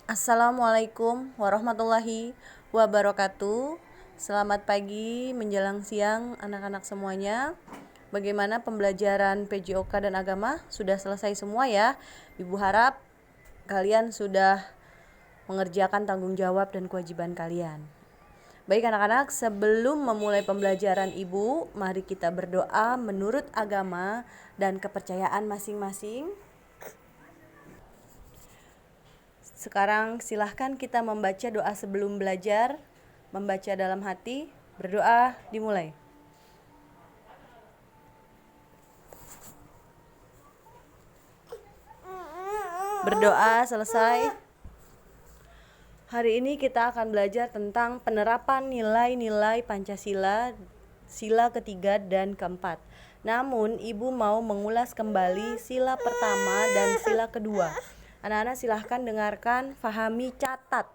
Assalamualaikum warahmatullahi wabarakatuh. Selamat pagi menjelang siang anak-anak semuanya. Bagaimana pembelajaran PJOK dan agama? Sudah selesai semua ya? Ibu harap kalian sudah mengerjakan tanggung jawab dan kewajiban kalian. Baik anak-anak, sebelum memulai pembelajaran Ibu, mari kita berdoa menurut agama dan kepercayaan masing-masing. Sekarang silahkan kita membaca doa sebelum belajar. Membaca dalam hati, berdoa dimulai. Berdoa selesai. Hari ini kita akan belajar tentang penerapan nilai-nilai Pancasila, sila ketiga dan keempat. Namun, Ibu mau mengulas kembali sila pertama dan sila kedua. Anak-anak silahkan dengarkan, fahami, catat.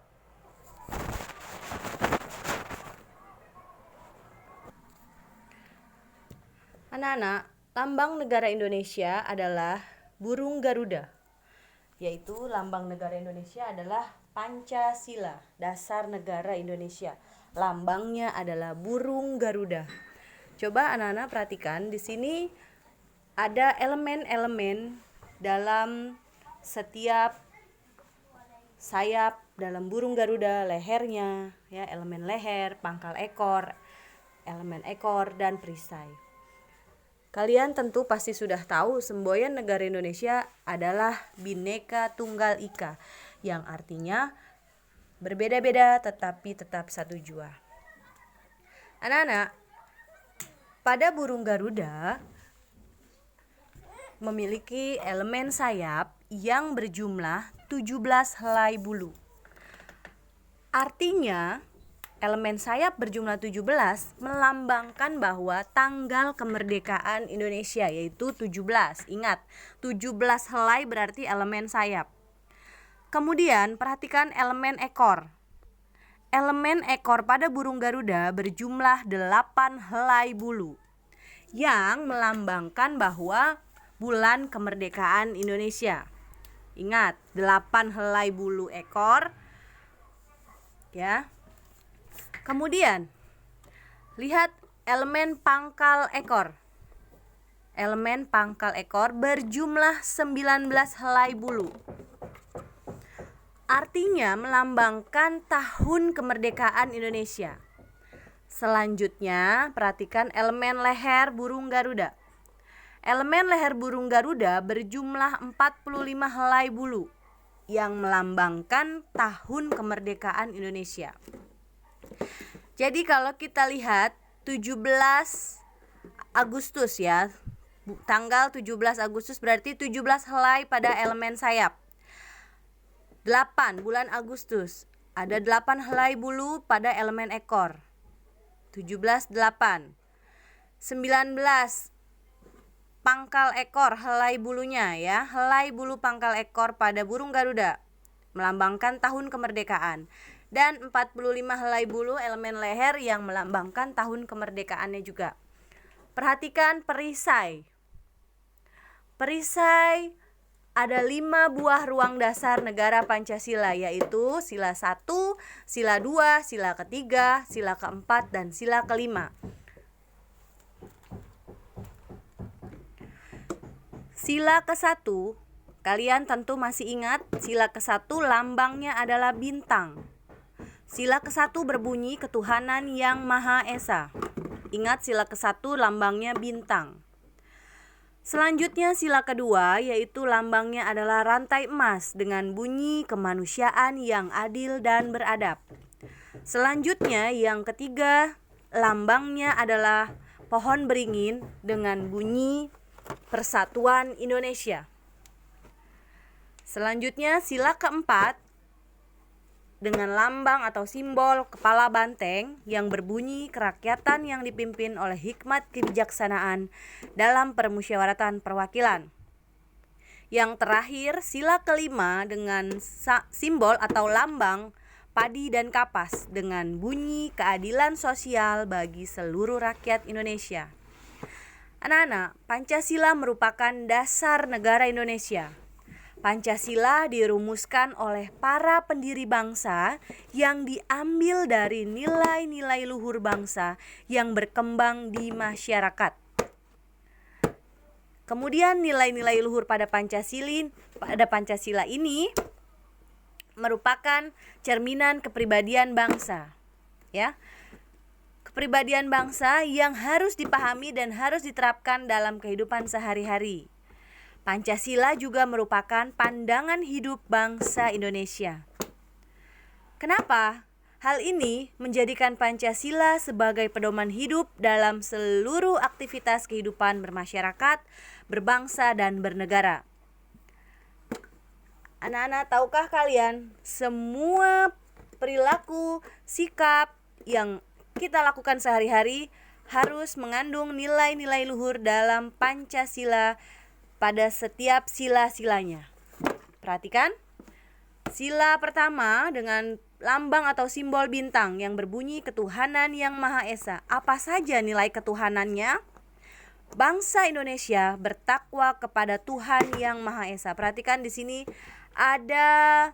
Anak-anak, lambang negara Indonesia adalah burung Garuda. Yaitu lambang negara Indonesia adalah Pancasila, dasar negara Indonesia. Lambangnya adalah burung Garuda. Coba anak-anak perhatikan, di sini ada elemen-elemen dalam setiap sayap dalam burung Garuda, lehernya, ya, elemen leher, pangkal ekor, elemen ekor, dan perisai. Kalian tentu pasti sudah tahu semboyan negara Indonesia adalah Bhinneka Tunggal Ika, yang artinya berbeda-beda tetapi tetap satu jua. Anak-anak, pada burung Garuda memiliki elemen sayap yang berjumlah 17 helai bulu. Artinya, elemen sayap berjumlah 17 melambangkan bahwa tanggal kemerdekaan Indonesia yaitu 17. Ingat, 17 helai berarti elemen sayap. Kemudian, perhatikan elemen ekor. Elemen ekor pada burung Garuda berjumlah 8 helai bulu yang melambangkan bahwa bulan kemerdekaan Indonesia. Ingat, 8 helai bulu ekor. Ya. Kemudian, lihat elemen pangkal ekor. Elemen pangkal ekor berjumlah 19 helai bulu. Artinya melambangkan tahun kemerdekaan Indonesia. Selanjutnya, perhatikan elemen leher burung Garuda. Elemen leher burung Garuda berjumlah 45 helai bulu yang melambangkan tahun kemerdekaan Indonesia. Jadi kalau kita lihat 17 Agustus ya, tanggal 17 Agustus berarti 17 helai pada elemen sayap. 8 bulan Agustus, ada 8 helai bulu pada elemen ekor. 17 8. 19 pangkal ekor helai bulunya ya, helai bulu pangkal ekor pada burung Garuda melambangkan tahun kemerdekaan, dan 45 helai bulu elemen leher yang melambangkan tahun kemerdekaannya juga. Perhatikan perisai. Perisai ada 5 buah ruang dasar negara Pancasila, yaitu sila 1, sila 2, sila ketiga, sila keempat, dan sila kelima. Sila ke-1, kalian tentu masih ingat, sila ke-1 lambangnya adalah bintang. Sila ke-1 berbunyi ketuhanan yang Maha Esa. Ingat, sila ke-1 lambangnya bintang. Selanjutnya sila kedua, yaitu lambangnya adalah rantai emas dengan bunyi kemanusiaan yang adil dan beradab. Selanjutnya yang ketiga, lambangnya adalah pohon beringin dengan bunyi Persatuan Indonesia. Selanjutnya sila keempat dengan lambang atau simbol kepala banteng yang berbunyi kerakyatan yang dipimpin oleh hikmat kebijaksanaan dalam permusyawaratan perwakilan. Yang terakhir sila kelima dengan simbol atau lambang padi dan kapas dengan bunyi keadilan sosial bagi seluruh rakyat Indonesia. Anak-anak, Pancasila merupakan dasar negara Indonesia. Pancasila dirumuskan oleh para pendiri bangsa yang diambil dari nilai-nilai luhur bangsa yang berkembang di masyarakat. Kemudian nilai-nilai luhur pada Pancasila ini merupakan cerminan kepribadian bangsa, ya. Kepribadian bangsa yang harus dipahami dan harus diterapkan dalam kehidupan sehari-hari. Pancasila juga merupakan pandangan hidup bangsa Indonesia. Kenapa? Hal ini menjadikan Pancasila sebagai pedoman hidup dalam seluruh aktivitas kehidupan bermasyarakat, berbangsa, dan bernegara. Anak-anak, tahukah kalian semua perilaku, sikap yang kita lakukan sehari-hari harus mengandung nilai-nilai luhur dalam Pancasila pada setiap sila-silanya. Perhatikan, sila pertama dengan lambang atau simbol bintang yang berbunyi ketuhanan yang Maha Esa. Apa saja nilai ketuhanannya? Bangsa Indonesia bertakwa kepada Tuhan yang Maha Esa. Perhatikan di sini ada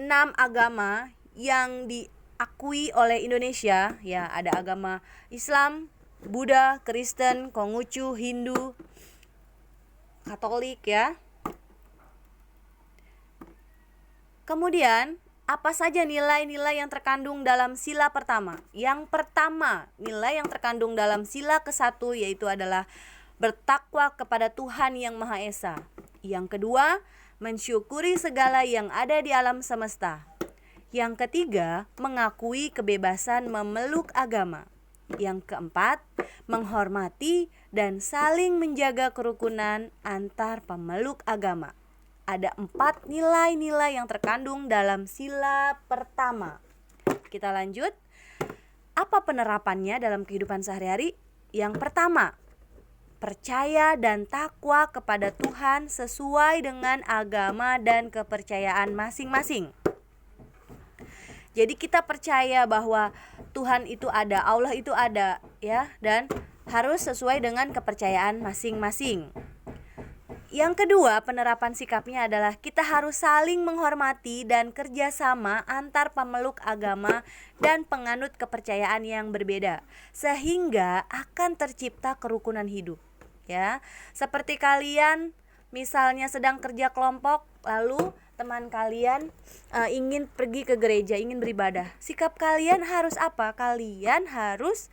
6 agama yang diakui oleh Indonesia, ya, ada agama Islam, Buddha, Kristen, Konghucu, Hindu, Katolik, ya. Kemudian, apa saja nilai-nilai yang terkandung dalam sila pertama? Yang pertama, nilai yang terkandung dalam sila ke-1 yaitu adalah bertakwa kepada Tuhan yang Maha Esa. Yang kedua, mensyukuri segala yang ada di alam semesta. Yang ketiga, mengakui kebebasan memeluk agama. Yang keempat, menghormati dan saling menjaga kerukunan antar pemeluk agama. Ada 4 nilai-nilai yang terkandung dalam sila pertama. Kita lanjut. Apa penerapannya dalam kehidupan sehari-hari? Yang pertama, percaya dan takwa kepada Tuhan sesuai dengan agama dan kepercayaan masing-masing. Jadi kita percaya bahwa Tuhan itu ada, Allah itu ada, ya, dan harus sesuai dengan kepercayaan masing-masing. Yang kedua, penerapan sikapnya adalah kita harus saling menghormati dan kerjasama antar pemeluk agama dan penganut kepercayaan yang berbeda, sehingga akan tercipta kerukunan hidup, ya. Seperti kalian misalnya sedang kerja kelompok, lalu teman kalian ingin pergi ke gereja, ingin beribadah. Sikap kalian harus apa? Kalian harus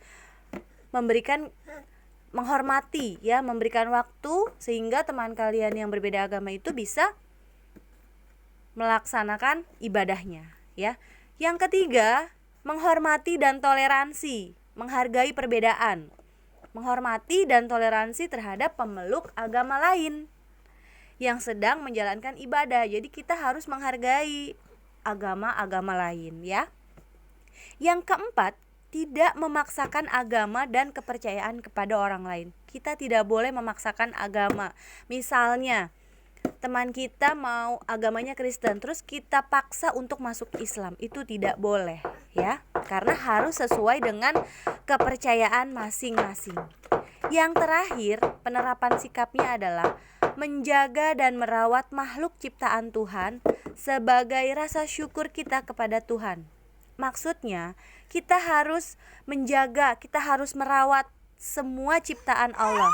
menghormati, ya, memberikan waktu sehingga teman kalian yang berbeda agama itu bisa melaksanakan ibadahnya, ya. Yang ketiga, menghormati dan toleransi, menghargai perbedaan. Menghormati dan toleransi terhadap pemeluk agama lain yang sedang menjalankan ibadah. Jadi kita harus menghargai agama-agama lain, ya. Yang keempat, tidak memaksakan agama dan kepercayaan kepada orang lain. Kita tidak boleh memaksakan agama. Misalnya, teman kita mau agamanya Kristen, terus kita paksa untuk masuk Islam. Itu tidak boleh, ya. Karena harus sesuai dengan kepercayaan masing-masing. Yang terakhir, penerapan sikapnya adalah menjaga dan merawat makhluk ciptaan Tuhan sebagai rasa syukur kita kepada Tuhan. Maksudnya, kita harus menjaga, kita harus merawat semua ciptaan Allah.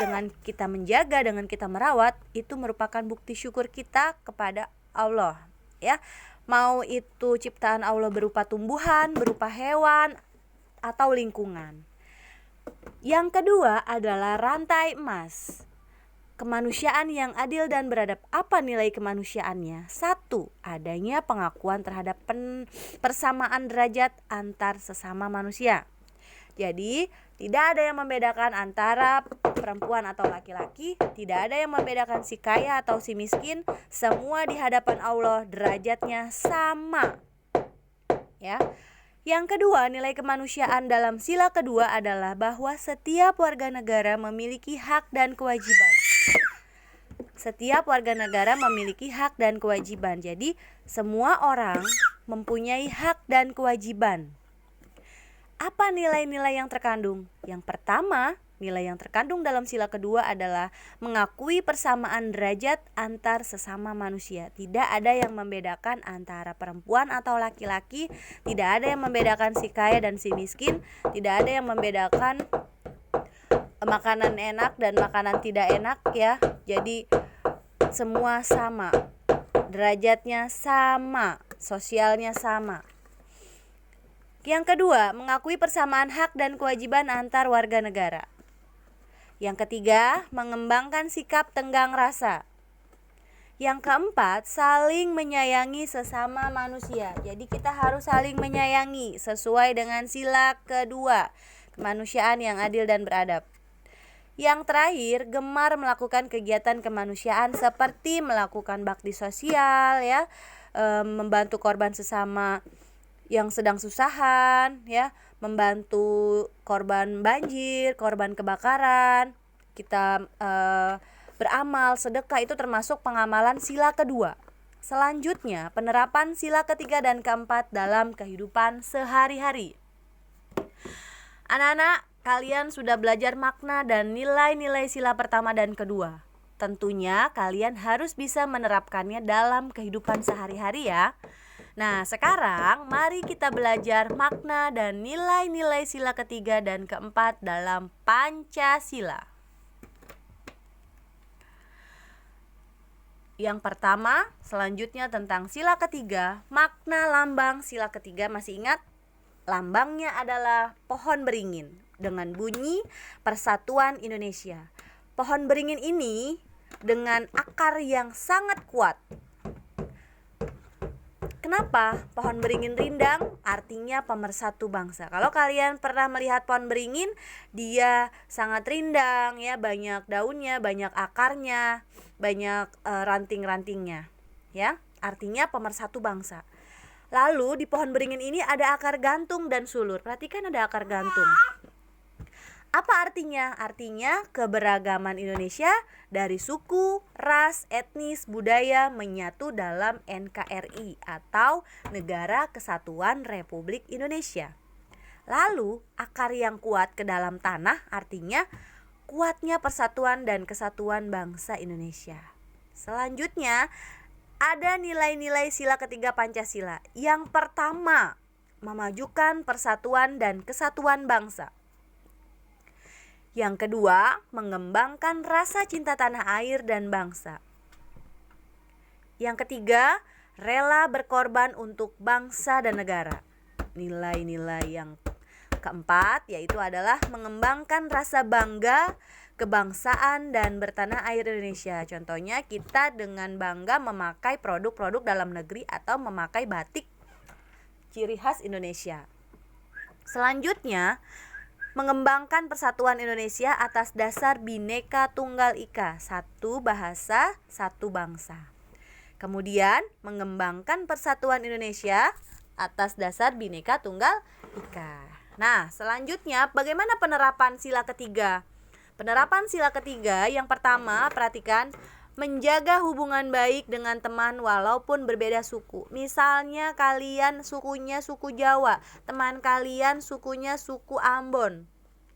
Dengan kita menjaga, dengan kita merawat, itu merupakan bukti syukur kita kepada Allah, ya. Mau itu ciptaan Allah berupa tumbuhan, berupa hewan, atau lingkungan. Yang kedua adalah rantai emas. Kemanusiaan yang adil dan beradab. Apa nilai kemanusiaannya? 1. Adanya pengakuan terhadap persamaan derajat antar sesama manusia. Jadi, tidak ada yang membedakan antara perempuan atau laki-laki, tidak ada yang membedakan si kaya atau si miskin, semua di hadapan Allah derajatnya sama. Ya. Yang kedua, nilai kemanusiaan dalam sila kedua adalah bahwa setiap warga negara memiliki hak dan kewajiban. Setiap warga negara memiliki hak dan kewajiban. Jadi, semua orang mempunyai hak dan kewajiban. Apa nilai-nilai yang terkandung? Yang pertama, Nilai yang terkandung dalam sila kedua adalah mengakui persamaan derajat antar sesama manusia. Tidak ada yang membedakan antara perempuan atau laki-laki, tidak ada yang membedakan si kaya dan si miskin, tidak ada yang membedakan makanan enak dan makanan tidak enak ya. Jadi semua sama, derajatnya sama, sosialnya sama. Yang kedua, mengakui persamaan hak dan kewajiban antar warga negara. Yang ketiga, mengembangkan sikap tenggang rasa. Yang keempat, saling menyayangi sesama manusia. Jadi kita harus saling menyayangi sesuai dengan sila kedua, kemanusiaan yang adil dan beradab. Yang terakhir, gemar melakukan kegiatan kemanusiaan seperti melakukan bakti sosial ya, membantu korban sesama yang sedang susahan ya, membantu korban banjir, korban kebakaran. Kita beramal, sedekah, itu termasuk pengamalan sila kedua. Selanjutnya, penerapan sila ketiga dan keempat dalam kehidupan sehari-hari. Anak-anak, kalian sudah belajar makna dan nilai-nilai sila pertama dan kedua. Tentunya kalian harus bisa menerapkannya dalam kehidupan sehari-hari ya. Nah, sekarang mari kita belajar makna dan nilai-nilai sila ketiga dan keempat dalam Pancasila. Yang pertama, selanjutnya tentang sila ketiga, makna lambang sila ketiga. Masih ingat? Lambangnya adalah pohon beringin dengan bunyi Persatuan Indonesia. Pohon beringin ini dengan akar yang sangat kuat. Kenapa pohon beringin rindang? Artinya pemersatu bangsa. Kalau kalian pernah melihat pohon beringin, dia sangat rindang ya, banyak daunnya, banyak akarnya, banyak ranting-rantingnya ya. Artinya pemersatu bangsa. Lalu di pohon beringin ini ada akar gantung dan sulur. Perhatikan ada akar gantung. Apa artinya? Artinya keberagaman Indonesia dari suku, ras, etnis, budaya menyatu dalam NKRI atau Negara Kesatuan Republik Indonesia. Lalu akar yang kuat ke dalam tanah artinya kuatnya persatuan dan kesatuan bangsa Indonesia. Selanjutnya ada nilai-nilai sila ketiga Pancasila. Yang pertama, memajukan persatuan dan kesatuan bangsa. Yang kedua, mengembangkan rasa cinta tanah air dan bangsa. Yang ketiga, rela berkorban untuk bangsa dan negara. Nilai-nilai yang keempat yaitu adalah mengembangkan rasa bangga, kebangsaan dan bertanah air Indonesia. Contohnya kita dengan bangga memakai produk-produk dalam negeri atau memakai batik ciri khas Indonesia. Selanjutnya, mengembangkan persatuan Indonesia atas dasar Bhinneka Tunggal Ika, satu bahasa, satu bangsa. Kemudian, mengembangkan persatuan Indonesia atas dasar Bhinneka Tunggal Ika. Nah, selanjutnya bagaimana penerapan sila ketiga? Penerapan sila ketiga yang pertama, perhatikan, menjaga hubungan baik dengan teman walaupun berbeda suku. Misalnya kalian sukunya suku Jawa, teman kalian sukunya suku Ambon.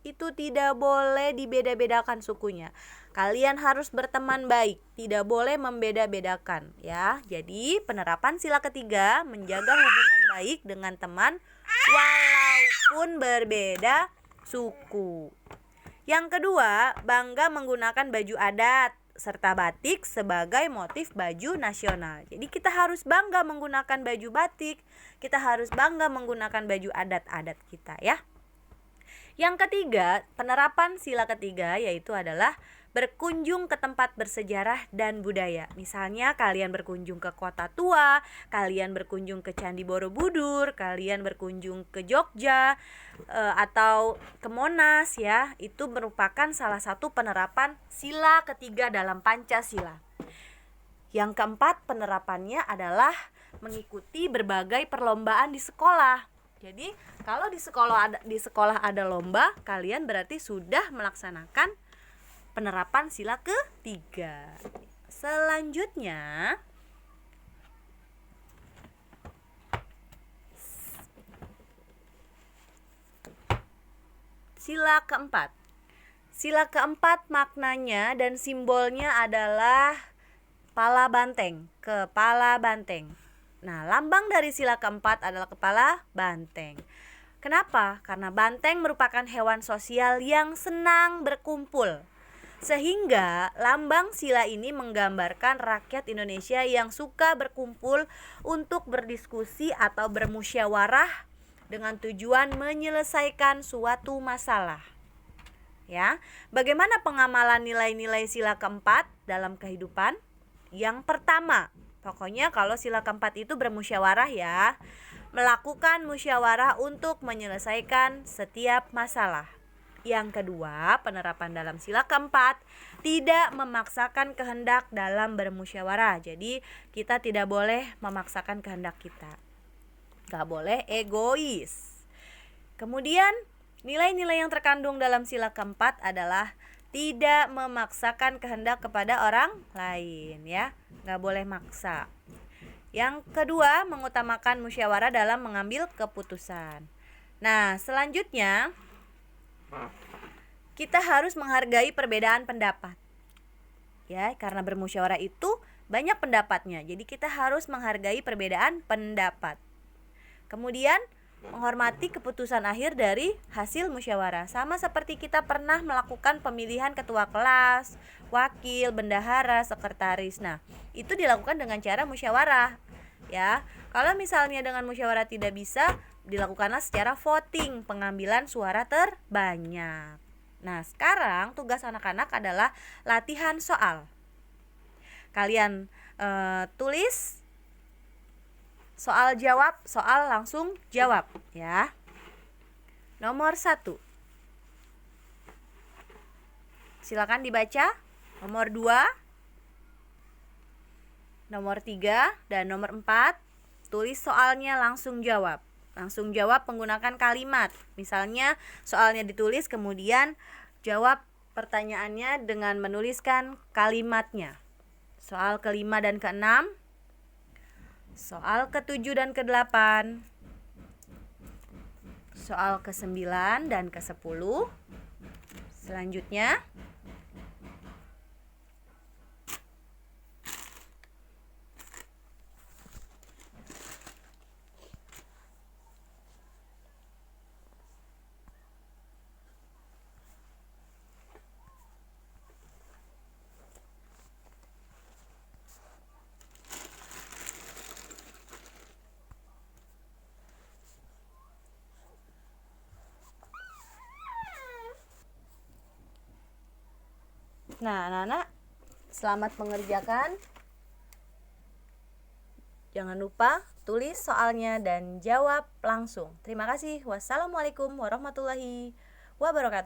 Itu tidak boleh dibeda-bedakan sukunya. Kalian harus berteman baik, tidak boleh membeda-bedakan ya. Jadi penerapan sila ketiga, menjaga hubungan baik dengan teman walaupun berbeda suku. Yang kedua, bangga menggunakan baju adat serta batik sebagai motif baju nasional. Jadi kita harus bangga menggunakan baju batik, kita harus bangga menggunakan baju adat-adat kita ya. Yang ketiga, penerapan sila ketiga yaitu adalah berkunjung ke tempat bersejarah dan budaya. Misalnya kalian berkunjung ke Kota Tua, kalian berkunjung ke Candi Borobudur, kalian berkunjung ke Jogja atau ke Monas ya. Itu merupakan salah satu penerapan sila ketiga dalam Pancasila. Yang keempat, penerapannya adalah mengikuti berbagai perlombaan di sekolah. Jadi kalau di sekolah ada lomba, kalian berarti sudah melaksanakan penerapan sila ketiga. Selanjutnya, sila keempat. Sila keempat maknanya dan simbolnya adalah kepala banteng, kepala banteng. Nah, lambang dari sila keempat adalah kepala banteng. Kenapa? Karena banteng merupakan hewan sosial yang senang berkumpul. Sehingga lambang sila ini menggambarkan rakyat Indonesia yang suka berkumpul untuk berdiskusi atau bermusyawarah dengan tujuan menyelesaikan suatu masalah. Ya, bagaimana pengamalan nilai-nilai sila keempat dalam kehidupan? Yang pertama, pokoknya kalau sila keempat itu bermusyawarah ya, melakukan musyawarah untuk menyelesaikan setiap masalah. Yang kedua, penerapan dalam sila keempat tidak memaksakan kehendak dalam bermusyawarah. Jadi kita tidak boleh memaksakan kehendak kita, gak boleh egois. Kemudian nilai-nilai yang terkandung dalam sila keempat adalah tidak memaksakan kehendak kepada orang lain ya, gak boleh maksa. Yang kedua, mengutamakan musyawarah dalam mengambil keputusan. Nah, selanjutnya kita harus menghargai perbedaan pendapat. Ya, karena bermusyawarah itu banyak pendapatnya. Jadi kita harus menghargai perbedaan pendapat. Kemudian menghormati keputusan akhir dari hasil musyawarah. Sama seperti kita pernah melakukan pemilihan ketua kelas, wakil, bendahara, sekretaris. Nah, itu dilakukan dengan cara musyawarah. Ya, kalau misalnya dengan musyawarah tidak bisa, dilakukanlah secara voting, pengambilan suara terbanyak. Nah, sekarang tugas anak-anak adalah latihan soal. Kalian tulis soal jawab, soal langsung jawab ya. Nomor 1, silakan dibaca. Nomor 2, nomor 3, dan nomor 4, tulis soalnya langsung jawab. Langsung jawab menggunakan kalimat. Misalnya soalnya ditulis, kemudian jawab pertanyaannya dengan menuliskan kalimatnya. Soal ke-5 dan ke-6, soal ke-7 dan ke-8, soal ke-9 dan ke-10. Selanjutnya nah, anak-anak, selamat mengerjakan. Jangan lupa tulis soalnya dan jawab langsung. Terima kasih. Wassalamualaikum warahmatullahi wabarakatuh.